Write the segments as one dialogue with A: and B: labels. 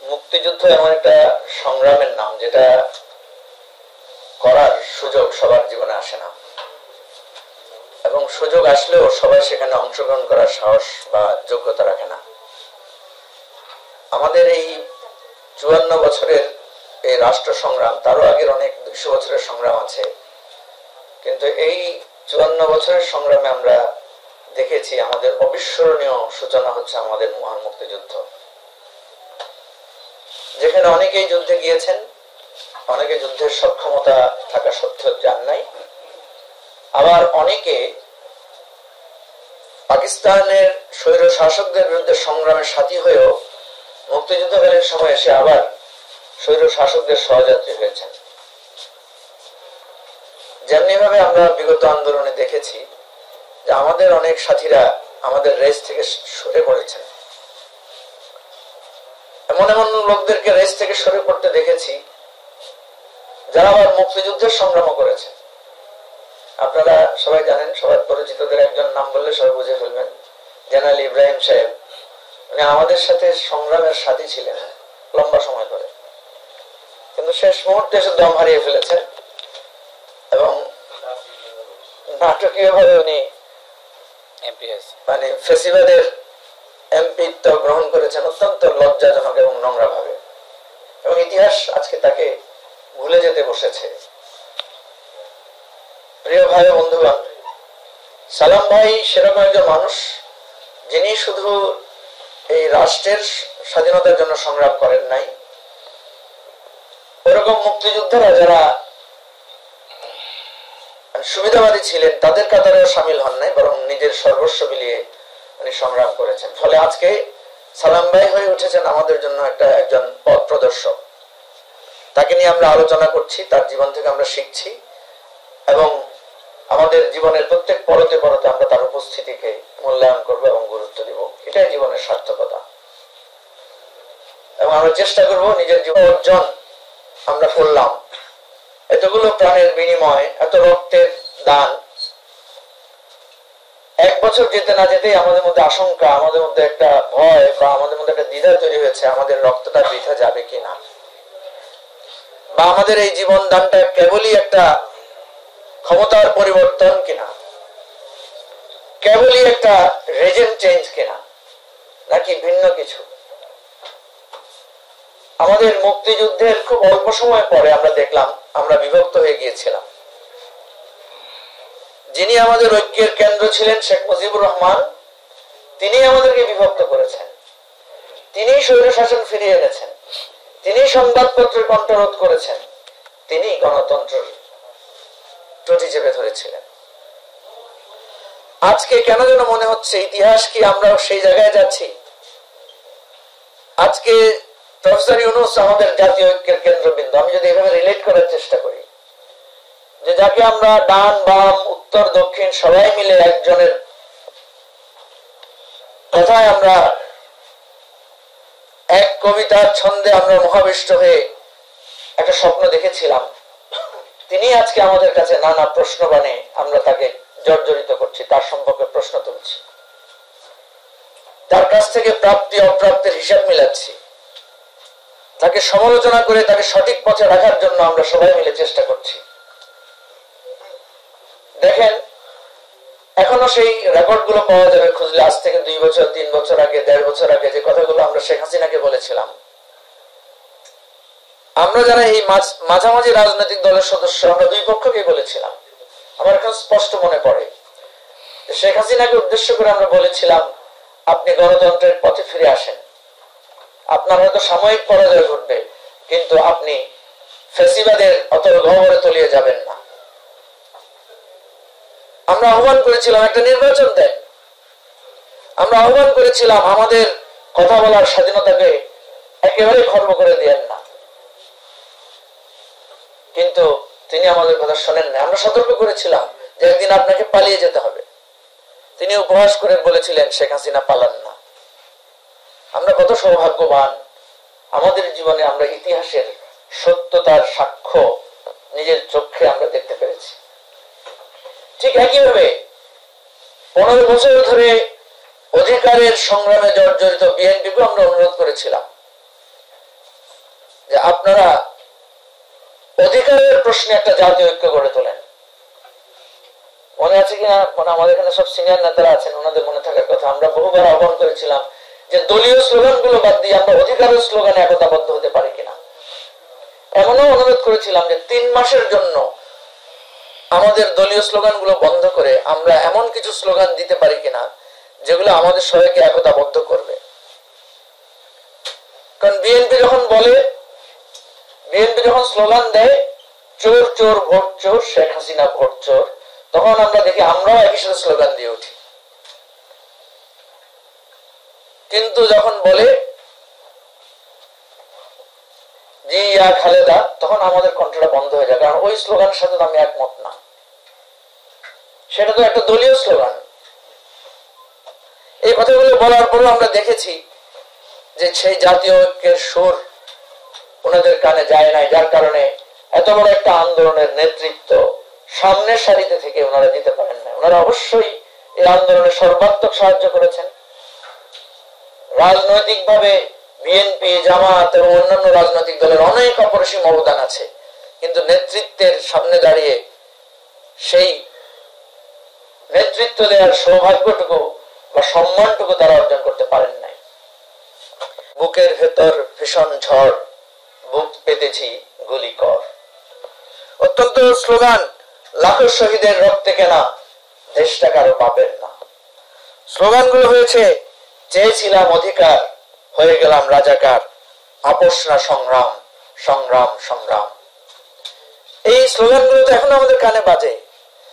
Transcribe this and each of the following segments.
A: মুক্তিযুদ্ধ এমন একটা সংগ্রামের নাম যেটা করার সুযোগ সবার জীবনে আসে না, এবং সুযোগ আসলেও সবাই সেখানে অংশগ্রহণ করার সাহস বা যোগ্যতা রাখে না। আমাদের এই 54 বছরের এই রাষ্ট্র সংগ্রাম, তারও আগের অনেক 200 বছরের সংগ্রাম আছে, কিন্তু এই 54 বছরের সংগ্রামে আমরা দেখেছি আমাদের অবিস্মরণীয় সূচনা হচ্ছে আমাদের মহান মুক্তিযুদ্ধ, যেখানে অনেকেই যুদ্ধে গিয়েছেন, অনেকে যুদ্ধের সক্ষমতা থাকা সত্ত্বেও যান নাই, আবার অনেকে পাকিস্তানের স্বৈর শাসকদের বিরুদ্ধে সংগ্রামের সাথী হয়েও মুক্তিযুদ্ধকালীন সময় এসে আবার স্বৈর শাসকদের সহযাত্রী হয়েছেন। যেমনি ভাবে আমরা বিগত আন্দোলনে দেখেছি যে আমাদের অনেক সাথীরা আমাদের রেস থেকে সরে পড়েছেন। এমন এমন লোকদেরকে রেস থেকে সরে পড়তে দেখেছি যারা আবার মুক্তিযুদ্ধের সংগ্রাম করেছেন। আপনারা সবাই জানেন, সবাই পরিচিতদের একজন নাম বললে সবাই বুঝে ফেলবেন, জেনারেল ইব্রাহিম সাহেব। উনি আমাদের সাথে সংগ্রামের সাথী ছিলেন লম্বা সময় ধরে, কিন্তু শেষ মুহূর্তে এসে দম হারিয়ে ফেলেছেন এবং নাটকীয় ভাবে উনি মানে ফেসিবাদের এমপিত্ব গ্রহণ করেছেন অত্যন্ত লজ্জাজনক এবং নোংরা ভাবে, এবং ইতিহাস আজকে তাকে ভুলে যেতে বসেছে। প্রিয় ভাই ও বন্ধুগণ, সালাম ভাই সেরকম একজন মানুষ যিনি শুধু এই রাষ্ট্রের স্বাধীনতার জন্য সংগ্রাম করেন নাই, ওরকম মুক্তিযোদ্ধারা যারা সুবিধাবাদী ছিলেন তাদের কাতারেও সামিল হন নাই, বরং নিজের সর্বস্ব বিলিয়ে উনি সংগ্রাম করেছেন। ফলে আজকে সালাম ভাই হয়ে উঠেছেন আমাদের জন্য একজন পথ প্রদর্শক। তাকে নিয়ে আমরা আলোচনা করছি, তার জীবন থেকে আমরা শিখছি, এবং আমাদের জীবনের প্রত্যেক পরতে পরতে আমরা তার উপস্থিতিকে মূল্যায়ন করবো এবং গুরুত্ব দিব। এটাই জীবনের সার্থকতা, এবং আমরা চেষ্টা করব নিজের জীবন অর্জন আমরা করলাম, এতগুলো প্রাণের বিনিময়, এত রক্তের দান, 1 বছর যেতে না যেতেই আমাদের মধ্যে আশঙ্কা, আমাদের মধ্যে একটা ভয় বা আমাদের মধ্যে একটা দ্বিধা তৈরি হয়েছে, আমাদের রক্তটা বৃথা যাবে কিনা, বা আমাদের এই জীবন দানটা কেবলই একটা ক্ষমতার পরিবর্তন কিনা, কেবলই একটা রেজিম চেঞ্জ কিনা, নাকি ভিন্ন কিছু। আমাদের মুক্তিযুদ্ধের খুব অল্প সময় পরে আমরা দেখলাম আমরা বিভক্ত হয়ে গিয়েছিলাম। যিনি আমাদের ঐক্যের কেন্দ্র ছিলেন শেখ মুজিবুর রহমান, তিনি আমাদেরকে বিভক্ত করেছেন, তিনি স্বৈর শাসন ফিরিয়ে এনেছেন, তিনি সংবাদপত্রের কণ্ঠরোধ করেছেন, তিনি গণতন্ত্রের টুটি চেপে ধরেছিলেন। আজকে কেন যেন মনে হচ্ছে ইতিহাস কি আমরা সেই জায়গায় যাচ্ছি। আজকে প্রফেসর ইউনূস আমাদের জাতীয় ঐক্যের কেন্দ্রবিন্দু। আমি যদি এভাবে রিলেট করার চেষ্টা করি, যে যাকে আমরা ডান বাম উত্তর দক্ষিণ সবাই মিলে একজনের কথায় আমরা এক কবিতার ছন্দে আমরা মহাবিষ্ট হয়ে একটা স্বপ্ন দেখেছিলাম, তিনি আজকে আমাদের কাছে নানা প্রশ্ন বানে আমরা তাকে জর্জরিত করছি, তার সম্পর্কে প্রশ্ন তুলছি, তার কাছ থেকে প্রাপ্তি অপ্রাপ্তির হিসাব মিলাচ্ছি, তাকে সমালোচনা করে তাকে সঠিক পথে রাখার জন্য আমরা সবাই মিলে চেষ্টা করছি। দেখেন, এখনো সেই রেকর্ড গুলো পাওয়া যাবে খুঁজলে, আজ থেকে 2 বছর 3 বছর আগে 1.5 বছর আগে যে কথাগুলো আমরা শেখ হাসিনাকে বলেছিলাম। আমরা যারা এই মাঝামাঝি রাজনৈতিক দলের সদস্য, আমরা 2 পক্ষকে বলেছিলাম। আমার এখন স্পষ্ট মনে পড়ে শেখ হাসিনাকে উদ্দেশ্য করে আমরা বলেছিলাম, আপনি গণতন্ত্রের পথে ফিরে আসেন, আপনার হয়তো সাময়িক পরাজয় ঘটবে, কিন্তু আপনি ফ্যাসিবাদের অতল গহ্বরে তলিয়ে যাবেন না। আমরা আহ্বান করেছিলাম একটা নির্বাচন দেন, আমরা আহ্বান করেছিলাম আমাদের কথা বলার স্বাধীনতাকে একেবারে খর্ব করে দিয়েন না, কিন্তু তিনি আমাদের কথা শোনেন না। আমরা সতর্ক করেছিলাম যে একদিন আপনাকে পালিয়ে যেতে হবে, তিনি উপহাস করে বলেছিলেন শেখ হাসিনা পালান না। আমরা কত সৌভাগ্যবান, আমাদের জীবনে আমরা ইতিহাসের সত্যতার সাক্ষ্য নিজের চোখে আমরা দেখতে পেরেছি। ঠিক একইভাবে 15 বছর ধরে অধিকারের সংগ্রামে জর্জরিত বিএনপিকে আমরা অনুরোধ করেছিলাম আপনারা অধিকারের প্রশ্নে একটা জাতীয় ঐক্য গড়ে তোলেন। মনে আছে কিনা, মানে আমাদের এখানে সব সিনিয়র নেতারা আছেন, ওনাদের মনে থাকার কথা, আমরা বহুবার আহ্বান করেছিলাম যে দলীয় স্লোগান গুলো বাদ দিয়ে আমরা অধিকারের স্লোগানে একতাবদ্ধ হতে পারি কিনা। এমনও অনুরোধ করেছিলাম যে 3 মাসের জন্য আমাদের দলীয় স্লোগান গুলো বন্ধ করে আমরা এমন কিছু স্লোগান দিতে পারি কিনা যেগুলো আমাদের সবাইকে একতাবদ্ধ করবে। কারণ বিএনপি যখন স্লোগান দেয় চোর চোর ভোট চোর, শেখ হাসিনা ভোট চোর, তখন আমরা দেখি আমরাও একই সাথে স্লোগান দিয়ে উঠি। কিন্তু যখন বলে জি ইয়া খালেদা, তখন আমাদের কণ্ঠটা বন্ধ হয়ে যায়, কারণ ওই স্লোগানের সাথে তো আমি একমত না, সেটা তো একটা দলীয় স্লোগান। এই কথাগুলো বলার পরও আমরা দেখেছি যে সেই জাতীয় ঐক্যের সুর ওনাদের কানে যায় নাই, যার কারণে এত বড় একটা আন্দোলনের নেতৃত্ব সামনের সারিতে থেকে ওনারা দিতে পারেন না। ওনারা অবশ্যই এই আন্দোলনে সর্বাত্মক সাহায্য করেছেন। রাজনৈতিকভাবে বিএনপি, জামাত এবং অন্যান্য রাজনৈতিক দলের অনেক অপরিসীম অবদান আছে, কিন্তু নেতৃত্বের সামনে দাঁড়িয়ে সেই নেতৃত্ব দেওয়ার সৌভাগ্যটুকু বা সম্মানটুকু তারা অর্জন করতে পারেন নাই। বুকের ভেতর ভীষণ ঝড়, বুক পেতেছি গুলি কর, অত্যন্ত স্লোগান। লাখো শহীদের রক্তে কেনা দেশটা কারো পাবেন না। স্লোগানগুলো হয়েছে চেয়েছিলাম অধিকার, হয়ে গেলাম রাজাকার, আপোষ না সংগ্রাম, সংগ্রাম সংগ্রাম। এই স্লোগানগুলো তো এখন আমাদের কানে বাজে,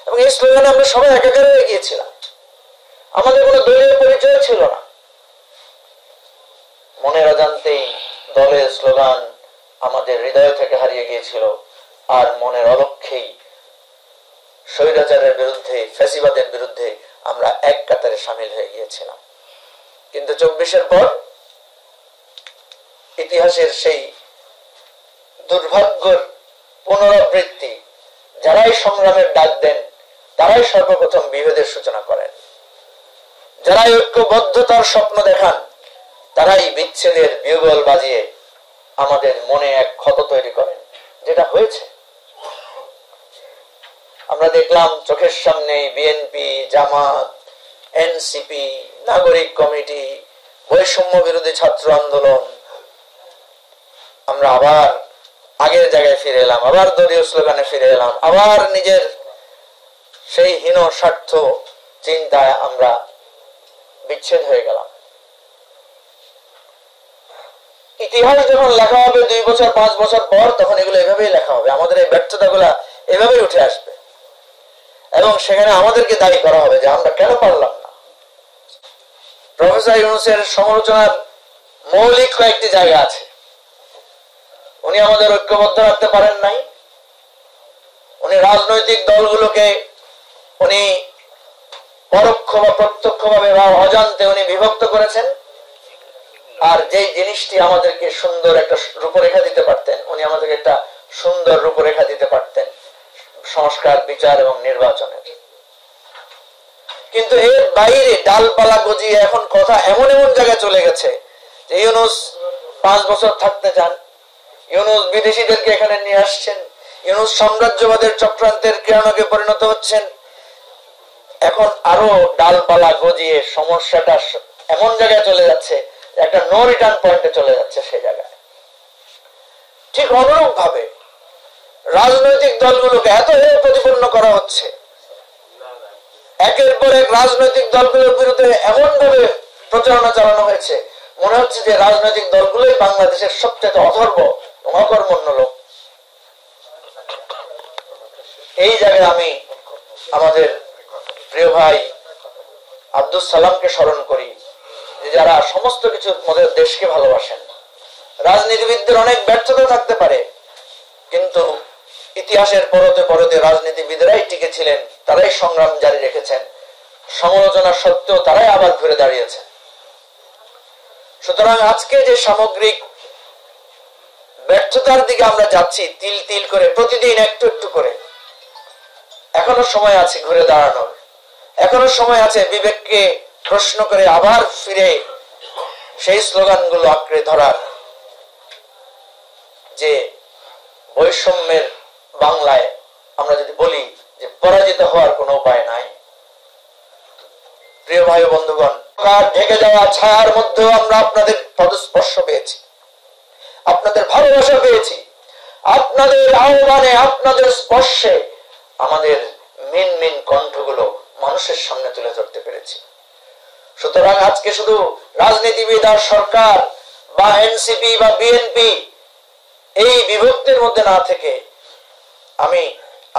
A: এবং এই স্লোগানে আমরা সবাই একাকার হয়ে গিয়েছিলাম। আমাদের কোনো দলীয় পরিচয় ছিল না। মনের অজান্তেই দলের স্লোগান আমাদের হৃদয় থেকে হারিয়ে গিয়েছিল, আর মনের অলক্ষ্যেই স্বৈরাচারের বিরুদ্ধে, ফ্যাসিবাদের বিরুদ্ধে আমরা এক কাতারে সামিল হয়ে গিয়েছিলাম। কিন্তু 24-এর পর ইতিহাসের সেই দুর্ভাগ্যের পুনরাবৃত্তি, যারাই সংগ্রামের ডাক দেন তারাই সর্বপ্রথম বিভেদের সূচনা করেন, যারাই ঐক্যবদ্ধতার স্বপ্ন দেখান তারাই বিচ্ছেদের বিউগল বাজিয়ে আমাদের মনে এক ক্ষত তৈরি করেন, যেটা হয়েছে। আমরা দেখলাম চোখের সামনে বিএনপি, জামাত, এনসিপি, নাগরিক কমিটি, বৈষম্য বিরোধী ছাত্র আন্দোলন, আমরা আবার আগের জায়গায় ফিরে এলাম, আবার দলীয় স্লোগানে ফিরে এলাম, আবার নিজের সেই হীন স্বার্থ চিন্তায় আমরা বিচ্ছেদ হয়ে গেলাম। ইতিহাস যখন লেখা হবে 2 বছর 5 বছর পর, তখন এগুলো এভাবেই লেখা হবে, আমাদের এই ব্যর্থতাগুলো এভাবেই উঠে আসবে, এবং সেখানে আমাদেরকে দায়ী করা হবে যে আমরা কেন পারলাম না। প্রফেসর ইউনূসের সমালোচনার মৌলিক কয়েকটি জায়গা আছে। উনি আমাদের ঐক্যবদ্ধ রাখতে পারেন নাই। উনি রাজনৈতিক দলগুলোকে উনি পরোক্ষ বা প্রত্যক্ষভাবে বা অজান্তে উনি বিভক্ত করেছেন। আর যে জিনিসটি আমাদেরকে সুন্দর একটা রূপরেখা দিতে পারতেন, উনি আমাদেরকে একটা সুন্দর রূপরেখা দিতে পারতেন সংস্কার, বিচার এবং নির্বাচনের। কিন্তু এর বাইরে ডালপালা গজিয়ে এখন কথা এমন এমন জায়গায় চলে গেছে যে ইউনূস 5 বছর থাকতে চান, ইউনূস বিদেশিদেরকে এখানে নিয়ে আসছেন, ইউনূস সাম্রাজ্যবাদের চক্রান্তের কেরণকে পরিণত হচ্ছেন। এখন আরো ডালপালা গজিয়ে সমস্যাটা এমন জায়গায় চলে যাচ্ছে, একটা নো রিটার্ন পয়েন্টে চলে যাচ্ছে। সেই জায়গায় ঠিক অনুরূপ ভাবে রাজনৈতিক দলগুলোকে এত প্রতিপন্ন করা হচ্ছে, একের পর এক রাজনৈতিক দলগুলোর বিরুদ্ধে এমন ভাবে প্রচারণা চালানো হয়েছে, মনে হচ্ছে যে রাজনৈতিক দলগুলোই বাংলাদেশের সবচেয়ে অধর্ম এবং অকর্মণ্য লোক। এই জায়গায় আমি আমাদের প্রিয় ভাই আব্দুল সালামকে স্মরণ করি, যে যারা সমস্ত কিছুর মধ্যে দেশকে ভালোবাসেন। রাজনীতিবিদদের অনেক ব্যর্থতা থাকতে পারে, কিন্তু ইতিহাসের পরতে পরতে রাজনীতিবিদরাই টিকে ছিলেন, তারাই সংগ্রাম জারি রেখেছেন, সমালোচনা সত্ত্বেও তারাই আবার ঘুরে দাঁড়িয়েছেন। সুতরাং আজকে যে সামগ্রিক ব্যর্থতার দিকে আমরা যাচ্ছি তিল তিল করে, প্রতিদিন একটু একটু করে, এখনো সময় আছে ঘুরে দাঁড়ানোর, এখনো সময় আছে বিবেককে প্রশ্ন করে আবার ফিরে সেই স্লোগানগুলো আঁকড়ে ধরার, যে বৈষম্যের বাংলায় আমরা যদি বলি যে পরাজিত হওয়ার কোনো উপায় নাই, প্রিয় ভাই বন্ধুগণ, ঢেকে যাওয়া ছায়ার মধ্যেও আমরা আপনাদের পদস্পর্শ পেয়েছি, আপনাদের ভালোবাসা পেয়েছি, আপনাদের আহ্বানে, আপনাদের স্পর্শে আমাদের মিন মিন কণ্ঠগুলো মানুষের সামনে তুলে ধরতে পেরেছি। সুতরাং আজকে শুধু রাজনীতিবিদ আর সরকার বা এনসিপি বা বিএনপি এই বিভক্তির মধ্যে না থেকে আমি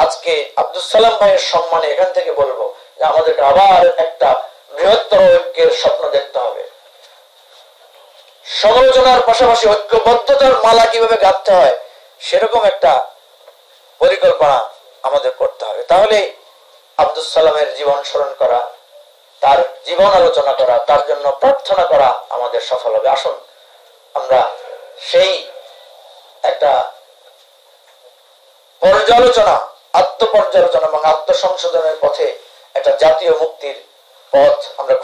A: আজকে আব্দুল সালাম ভাইয়ের সম্মানে এখান থেকে বলবো যে আমাদেরকে আবার একটা বৃহত্তর ঐক্যের স্বপ্ন দেখতে হবে। সমালোচনার পাশাপাশি ঐক্যবদ্ধতার মালা কিভাবে গাঁথতে হয় সেরকম একটা পরিকল্পনা আমাদের করতে হবে। তাহলে আব্দুল সালামের জীবন স্মরণ করা, তার জীবন আলোচনা করা, তার জন্য প্রার্থনা করা আমাদের সফল হবে। আসুন আমরা সেই একটা পর্যালোচনা, আত্মপর্যালোচনা এবং আত্মসংশোধনের পথে একটা জাতীয় মুক্তির পথ আমরা